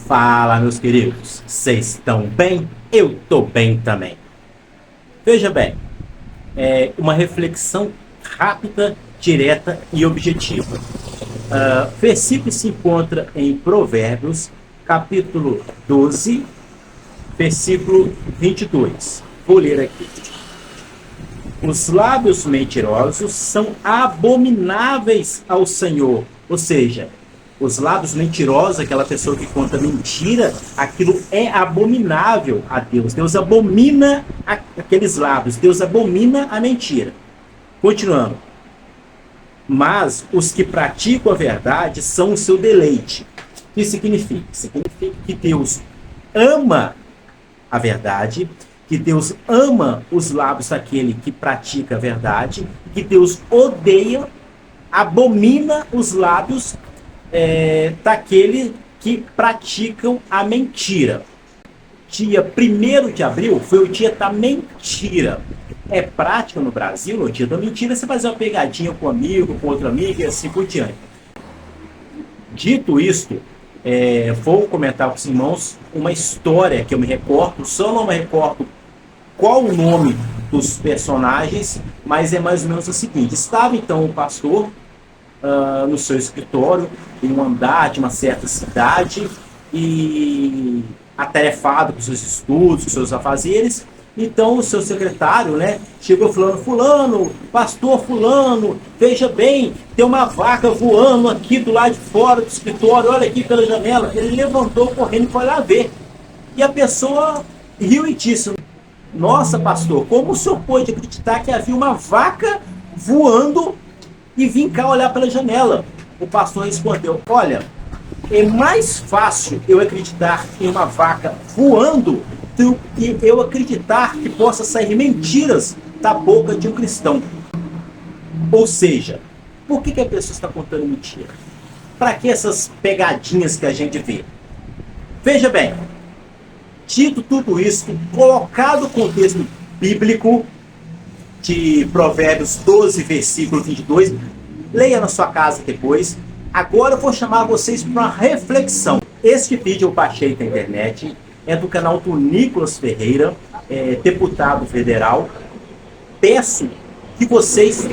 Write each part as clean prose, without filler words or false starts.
Fala, meus queridos, vocês estão bem? Eu tô bem também. Veja bem, uma reflexão rápida, direta e objetiva. Versículo se encontra em Provérbios, capítulo 12, versículo 22. Vou ler aqui. Os lábios mentirosos são abomináveis ao Senhor, ou seja, os lábios mentirosos, aquela pessoa que conta mentira, aquilo é abominável a Deus. Deus abomina aqueles lábios, Deus abomina a mentira. Continuando. Mas os que praticam a verdade são o seu deleite. O que significa? Significa que Deus ama a verdade, que Deus ama os lábios daquele que pratica a verdade, que Deus odeia, abomina os lábios daquele que praticam a mentira. Dia 1º de abril foi o dia da mentira. É prática no Brasil, no dia da mentira, você fazer uma pegadinha com um amigo, com outro amigo e assim por diante. Dito isto, vou comentar com os irmãos uma história que eu me recordo, só não me recordo qual o nome dos personagens, mas é mais ou menos o seguinte. Estava então o pastor no seu escritório, em um andar de uma certa cidade, e atarefado com seus estudos, com seus afazeres. Então o seu secretário, chegou falando: fulano, pastor fulano, veja bem, tem uma vaca voando aqui do lado de fora do escritório, olha aqui pela janela. Ele levantou correndo e foi lá ver. E a pessoa riu e disse: nossa, pastor, como o senhor pôde acreditar que havia uma vaca voando e vim cá olhar pela janela? O pastor respondeu: olha, é mais fácil eu acreditar em uma vaca voando do que eu acreditar que possa sair mentiras da boca de um cristão. Ou seja, por que a pessoa está contando mentira? Para que essas pegadinhas que a gente vê? Veja bem, dito tudo isso, colocado o contexto bíblico de Provérbios 12, versículo 22, leia na sua casa depois. Agora eu vou chamar vocês para uma reflexão. Este vídeo eu baixei da internet, é do canal do Nicolas Ferreira, deputado federal. Peço que vocês,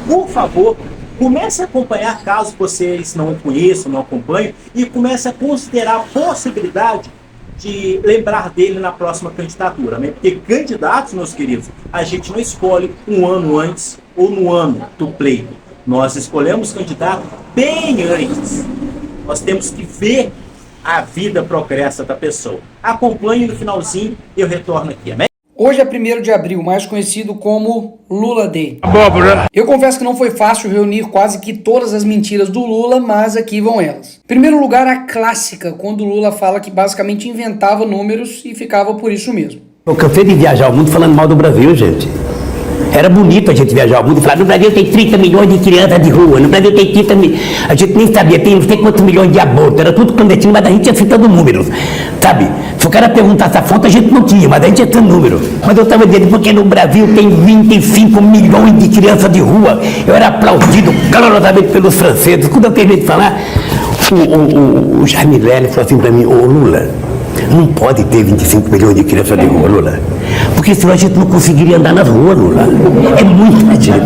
por favor, comecem a acompanhar, caso vocês não o conheçam, não acompanhem, e comecem a considerar a possibilidade de lembrar dele na próxima candidatura, porque candidatos, meus queridos, a gente não escolhe um ano antes ou no ano do pleito. Nós escolhemos candidato bem antes. Nós temos que ver a vida progressa da pessoa. Acompanhe no finalzinho e eu retorno aqui, amém? Hoje é 1º de abril, mais conhecido como Lula Day. Abóbora. Eu confesso que não foi fácil reunir quase que todas as mentiras do Lula, mas aqui vão elas. Em primeiro lugar, a clássica, quando o Lula fala que basicamente inventava números e ficava por isso mesmo. Eu cansei de viajar o mundo falando mal do Brasil, gente. Era bonito a gente viajar o mundo e falar: no Brasil tem 30 milhões de crianças de rua, no Brasil tem 30 milhões. A gente nem sabia, tem não sei quantos milhões de abortos, era tudo clandestino, mas a gente ia citando números, sabe? Se o cara perguntasse a fonte, a gente não tinha, mas a gente ia citando números. Mas eu estava dizendo, porque no Brasil tem 25 milhões de crianças de rua. Eu era aplaudido calorosamente pelos franceses. Quando eu terminei de falar, o Jaime Lerner falou assim para mim: ô Lula, não pode ter 25 milhões de crianças de rua, Lula, porque senão a gente não conseguiria andar nas ruas, Lula. É muita gente.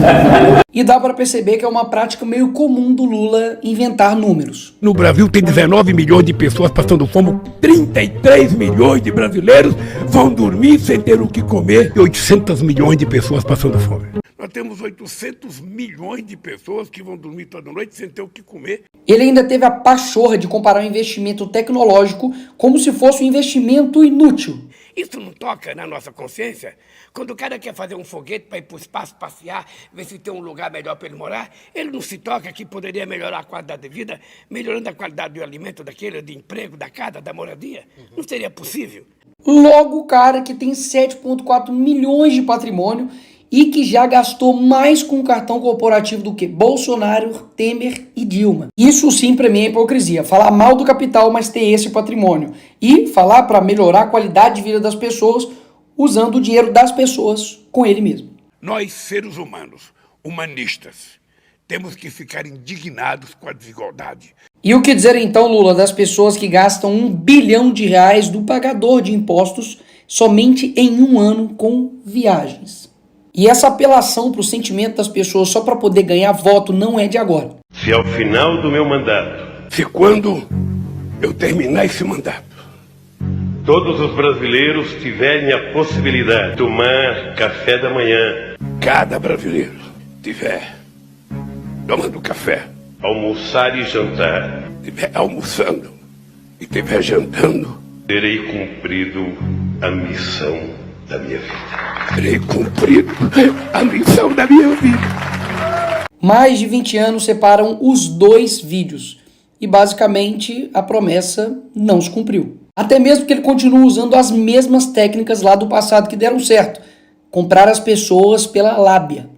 E dá para perceber que é uma prática meio comum do Lula inventar números. No Brasil tem 19 milhões de pessoas passando fome, 33 milhões de brasileiros vão dormir sem ter o que comer e 800 milhões de pessoas passando fome. Nós temos 800 milhões de pessoas que vão dormir toda noite sem ter o que comer. Ele ainda teve a pachorra de comparar o investimento tecnológico como se fosse um investimento inútil. Isso não toca na nossa consciência? Quando o cara quer fazer um foguete para ir para o espaço passear, ver se tem um lugar melhor para ele morar, ele não se toca que poderia melhorar a qualidade de vida, melhorando a qualidade do alimento daquele, de emprego, da casa, da moradia? Não seria possível? Logo o cara que tem 7,4 milhões de patrimônio e que já gastou mais com o cartão corporativo do que Bolsonaro, Temer e Dilma. Isso sim para mim é hipocrisia, falar mal do capital, mas ter esse patrimônio, e falar para melhorar a qualidade de vida das pessoas usando o dinheiro das pessoas com ele mesmo. Nós, seres humanos, humanistas, Temos que ficar indignados com a desigualdade. E o que dizer então, Lula, das pessoas que gastam R$1 bilhão do pagador de impostos somente em um ano com viagens? E essa apelação para o sentimento das pessoas só para poder ganhar voto não é de agora. Se ao final do meu mandato, se quando eu terminar esse mandato, todos os brasileiros tiverem a possibilidade de tomar café da manhã, cada brasileiro tiver tomando café, almoçar e jantar, estiver almoçando e estiver jantando, terei cumprido a missão da minha vida. Terei cumprido a missão da minha vida. Mais de 20 anos separam os dois vídeos e basicamente a promessa não se cumpriu. Até mesmo que ele continua usando as mesmas técnicas lá do passado que deram certo. Comprar as pessoas pela lábia.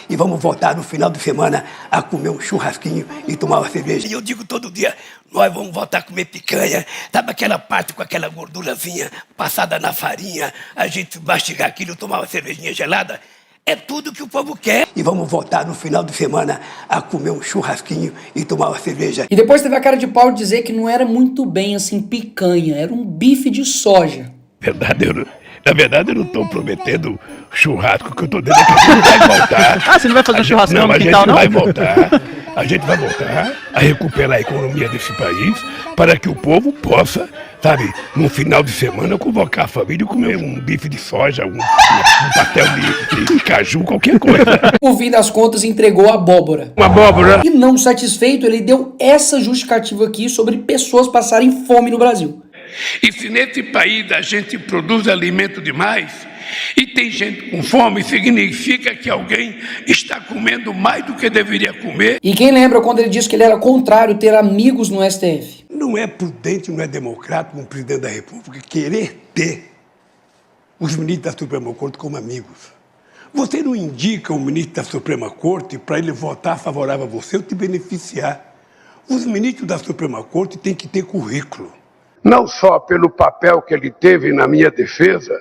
E vamos voltar no final de semana a comer um churrasquinho e tomar uma cerveja. E eu digo todo dia, nós vamos voltar a comer picanha. Sabe aquela parte com aquela gordurazinha passada na farinha, a gente mastigar aquilo, tomar uma cervejinha gelada? É tudo que o povo quer. E vamos voltar no final de semana a comer um churrasquinho e tomar uma cerveja. E depois teve a cara de pau de dizer que não era muito bem assim picanha, era um bife de soja. Na verdade, eu não estou prometendo churrasco, que eu estou dizendo que a gente vai voltar. Você não vai fazer um churrascão no quintal, não? A gente vai voltar a recuperar a economia desse país para que o povo possa, sabe, no final de semana, convocar a família e comer um bife de soja, um pastel de caju, qualquer coisa. Por fim das contas, entregou abóbora. Uma abóbora. E não satisfeito, ele deu essa justificativa aqui sobre pessoas passarem fome no Brasil. E se nesse país a gente produz alimento demais e tem gente com fome, significa que alguém está comendo mais do que deveria comer. E quem lembra quando ele disse que ele era contrário ter amigos no STF? Não é prudente, não é democrático um presidente da República querer ter os ministros da Suprema Corte como amigos. Você não indica o ministro da Suprema Corte para ele votar favorável a você ou te beneficiar. Os ministros da Suprema Corte têm que ter currículo. Não só pelo papel que ele teve na minha defesa,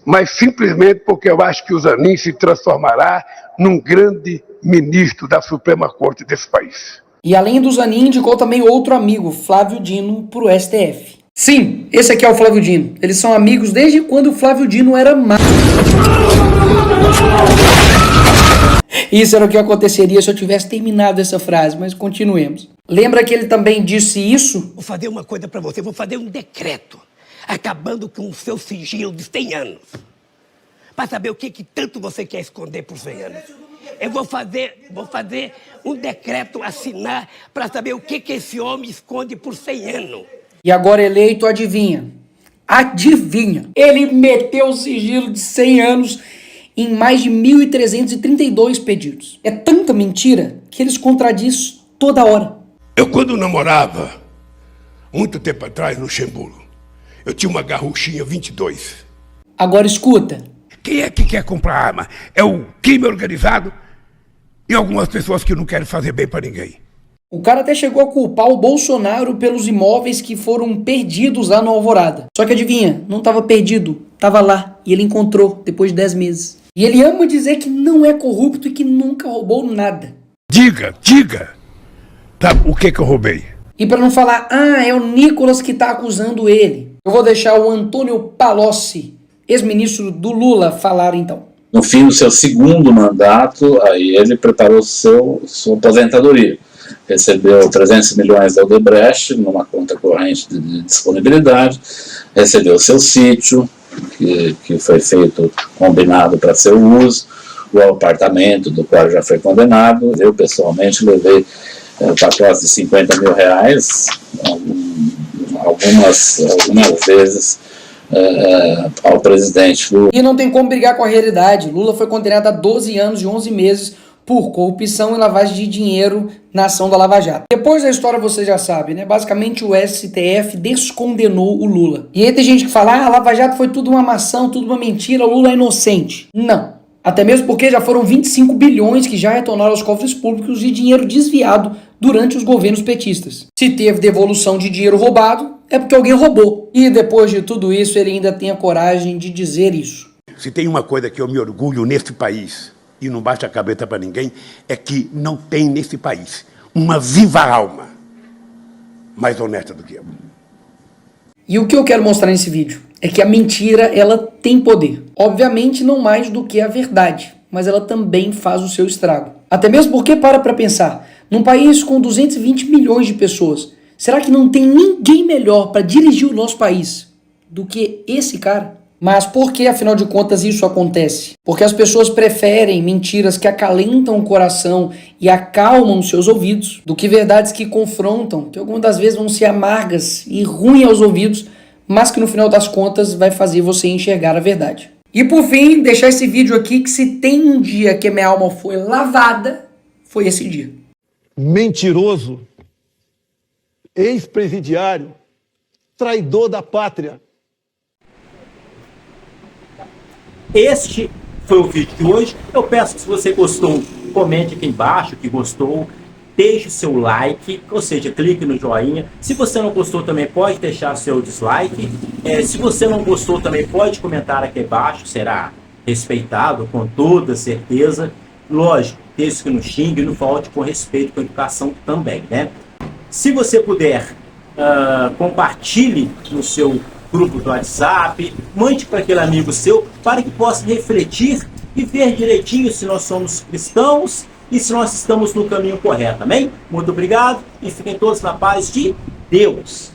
mas simplesmente porque eu acho que o Zanin se transformará num grande ministro da Suprema Corte desse país. E além do Zanin, indicou também outro amigo, Flávio Dino, para o STF. Sim, esse aqui é o Flávio Dino. Eles são amigos desde quando o Flávio Dino era macho. Isso era o que aconteceria se eu tivesse terminado essa frase, mas continuemos. Lembra que ele também disse isso? Vou fazer uma coisa para você, vou fazer um decreto, acabando com o seu sigilo de 100 anos. Para saber o que tanto você quer esconder por 100 anos. Eu vou fazer um decreto, assinar, para saber o que esse homem esconde por 100 anos. E agora eleito, adivinha? Adivinha! Ele meteu o sigilo de 100 anos em mais de 1.332 pedidos. É tanta mentira que eles contradizem toda hora. Eu, quando namorava, muito tempo atrás, no Luxemburgo, eu tinha uma garruchinha 22. Agora escuta. Quem é que quer comprar arma? É o crime organizado e algumas pessoas que não querem fazer bem para ninguém. O cara até chegou a culpar o Bolsonaro pelos imóveis que foram perdidos lá no Alvorada. Só que adivinha, não estava perdido, estava lá e ele encontrou depois de 10 meses. E ele ama dizer que não é corrupto e que nunca roubou nada. Diga! Tá, o que eu roubei? E para não falar, é o Nicolas que está acusando ele, eu vou deixar o Antônio Palocci, ex-ministro do Lula, falar então. No fim do seu segundo mandato, aí ele preparou sua aposentadoria. Recebeu 300 milhões da Odebrecht numa conta corrente de disponibilidade, recebeu seu sítio, que foi feito, combinado para seu uso, o apartamento do qual já foi condenado. Eu, pessoalmente, levei pacotes de 50 mil reais, algumas vezes, ao presidente Lula. E não tem como brigar com a realidade. Lula foi condenado a 12 anos e 11 meses por corrupção e lavagem de dinheiro na ação da Lava Jato. Depois da história você já sabe, né? Basicamente o STF descondenou o Lula. E aí tem gente que fala, a Lava Jato foi tudo uma maçã, tudo uma mentira, o Lula é inocente. Não. Até mesmo porque já foram 25 bilhões que já retornaram aos cofres públicos de dinheiro desviado durante os governos petistas. Se teve devolução de dinheiro roubado, é porque alguém roubou. E depois de tudo isso, ele ainda tem a coragem de dizer isso. Se tem uma coisa que eu me orgulho neste país, e não baixa a cabeça para ninguém, é que não tem nesse país uma viva alma mais honesta do que eu. E o que eu quero mostrar nesse vídeo é que a mentira, ela tem poder. Obviamente não mais do que a verdade, mas ela também faz o seu estrago. Até mesmo porque, para pensar, num país com 220 milhões de pessoas, será que não tem ninguém melhor para dirigir o nosso país do que esse cara? Mas por que, afinal de contas, isso acontece? Porque as pessoas preferem mentiras que acalentam o coração e acalmam os seus ouvidos do que verdades que confrontam, que algumas das vezes vão ser amargas e ruins aos ouvidos, mas que no final das contas vai fazer você enxergar a verdade. E por fim, deixar esse vídeo aqui que se tem um dia que minha alma foi lavada, foi esse dia. Mentiroso, ex-presidiário, traidor da pátria. Este foi o vídeo de hoje. Eu peço que, se você gostou, comente aqui embaixo que gostou, deixe o seu like, ou seja, clique no joinha. Se você não gostou também pode deixar seu dislike. Se você não gostou também pode comentar aqui embaixo, será respeitado com toda certeza. Lógico, texto que não xingue, não falte, com respeito, com educação também, né? Se você puder, compartilhe no seu grupo do WhatsApp, mande para aquele amigo seu, para que possa refletir e ver direitinho se nós somos cristãos e se nós estamos no caminho correto, amém? Muito obrigado e fiquem todos na paz de Deus.